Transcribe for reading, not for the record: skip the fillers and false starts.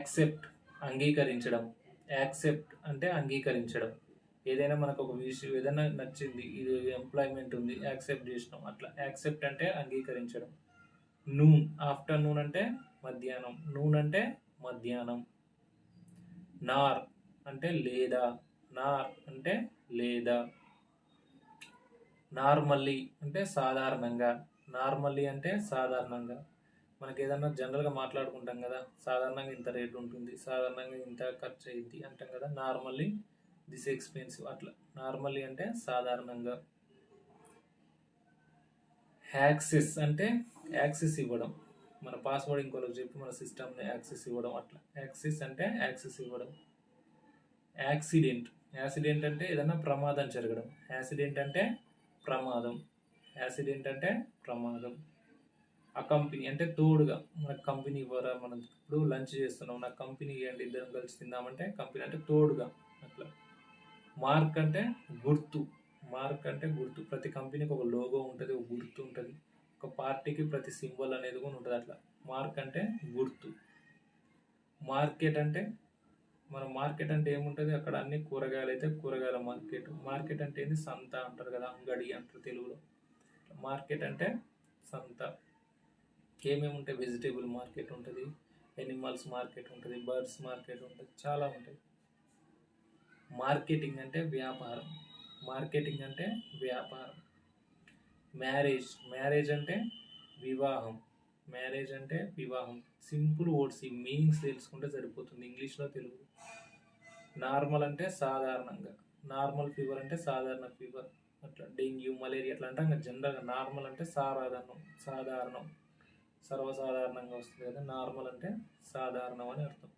Accept అంగీకరించడం. Accept అంటే అంగీకరించడం. ఏదైనా మనకు ఒక విషయం ఏదైనా నచ్చింది, ఇది ఎంప్లాయ్మెంట్ ఉంది, యాక్సెప్ట్ చేసినాం, అట్లా యాక్సెప్ట్ అంటే అంగీకరించడం. నూన్, ఆఫ్టర్నూన్ అంటే మధ్యాహ్నం, నూన్ అంటే మధ్యాహ్నం. నార్ అంటే లేదా, నార్ అంటే లేదా. నార్మల్లీ అంటే సాధారణంగా, నార్మల్లీ అంటే సాధారణంగా. మనకి ఏదన్నా జనరల్గా మాట్లాడుకుంటాం కదా, సాధారణంగా ఇంత రేట్ ఉంటుంది, సాధారణంగా ఇంత ఖర్చు అయ్యిద్ది అంటాం కదా, నార్మల్లీ దిస్ ఎక్స్పెన్సివ్, అట్లా. నార్మల్లీ అంటే సాధారణంగా. యాక్సెస్ అంటే యాక్సెస్ ఇవ్వడం, మన పాస్వర్డ్ ఇంకోళ్ళకి చెప్పి మన సిస్టమ్ని యాక్సెస్ ఇవ్వడం, అట్లా. యాక్సెస్ అంటే యాక్సెస్ ఇవ్వడం. యాక్సిడెంట్, యాక్సిడెంట్ అంటే ఏదైనా ప్రమాదం జరగడం. యాక్సిడెంట్ అంటే ప్రమాదం, యాక్సిడెంట్ అంటే ప్రమాదం. ఆ కంపెనీ అంటే తోడుగా, మనకు కంపెనీ ఇవ్వరా, మనం ఇప్పుడు లంచ్ చేస్తున్నాం, నాకు కంపెనీ ఇవ్వండి ఇద్దరం కలిసి తిందామంటే కంపెనీ అంటే తోడుగా, అట్లా. మార్క్ అంటే గుర్తు, మార్క్ అంటే గుర్తు. ప్రతి కంపెనీకి ఒక లోగో ఉంటుంది, ఒక గుర్తు ఉంటుంది, ఒక పార్టీకి ప్రతి సింబల్ అనేది కూడా ఉంటుంది, అట్లా. మార్క్ అంటే గుర్తు. మార్కెట్ అంటే, మన మార్కెట్ అంటే ఏముంటుంది, అక్కడ అన్ని కూరగాయలు అయితే కూరగాయల మార్కెట్. మార్కెట్ అంటే ఏంది, సంత అంటారు కదా, అంగడి అంటారు తెలుగులో. మార్కెట్ అంటే సంత. ఏమేమి ఉంటాయి, వెజిటేబుల్ మార్కెట్ ఉంటుంది, ఎనిమల్స్ మార్కెట్ ఉంటుంది, బర్డ్స్ మార్కెట్ ఉంటుంది, చాలా ఉంటాయి. మార్కెటింగ్ అంటే వ్యాపారం, మార్కెటింగ్ అంటే వ్యాపారం. మ్యారేజ్, మ్యారేజ్ అంటే వివాహం, మ్యారేజ్ అంటే వివాహం. సింపుల్ వర్డ్స్, ఈ మీనింగ్స్ తెలుసుకుంటే సరిపోతుంది ఇంగ్లీష్లో తెలుగు. నార్మల్ అంటే సాధారణంగా, నార్మల్ ఫీవర్ అంటే సాధారణ ఫీవర్, అట్లా. డెంగ్యూ, మలేరియా అట్లా అంటే జనరల్గా. నార్మల్ అంటే సాధారణం, సాధారణం, సర్వసాధారణంగా వస్తుంది కదా, నార్మల్ అంటే సాధారణం అని అర్థం.